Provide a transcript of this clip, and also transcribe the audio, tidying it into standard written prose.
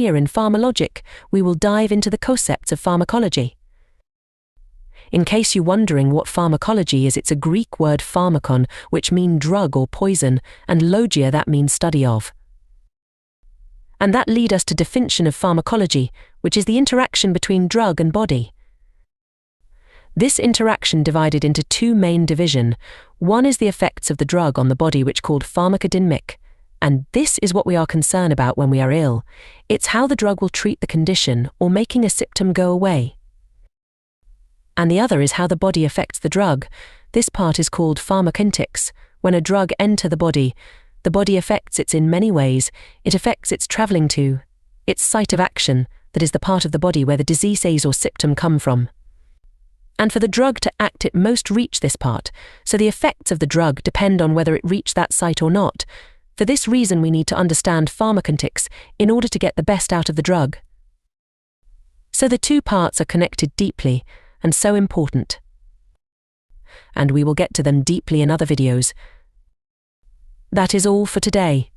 Here in Pharmalogic, we will dive into the concepts of pharmacology. In case you're wondering what pharmacology is, it's a Greek word pharmakon, which means drug or poison, and logia, that means study of. And that leads us to definition of pharmacology, which is the interaction between drug and body. This interaction divided into two main divisions. One is the effects of the drug on the body, which called pharmacodynmic, and this is what we are concerned about when we are ill. It's how the drug will treat the condition or making a symptom go away. And the other is how the body affects the drug. This part is called Pharmacokintics. When a drug enters the body affects it in many ways. It affects its traveling to, its site of action, that is the part of the body where the disease or symptom come from. And for the drug to act, it must reach this part, so the effects of the drug depend on whether it reach that site or not. For this reason, we need to understand Pharmacokintics in order to get the best out of the drug. So the two parts are connected deeply and so important. And we will get to them deeply in other videos. That is all for today.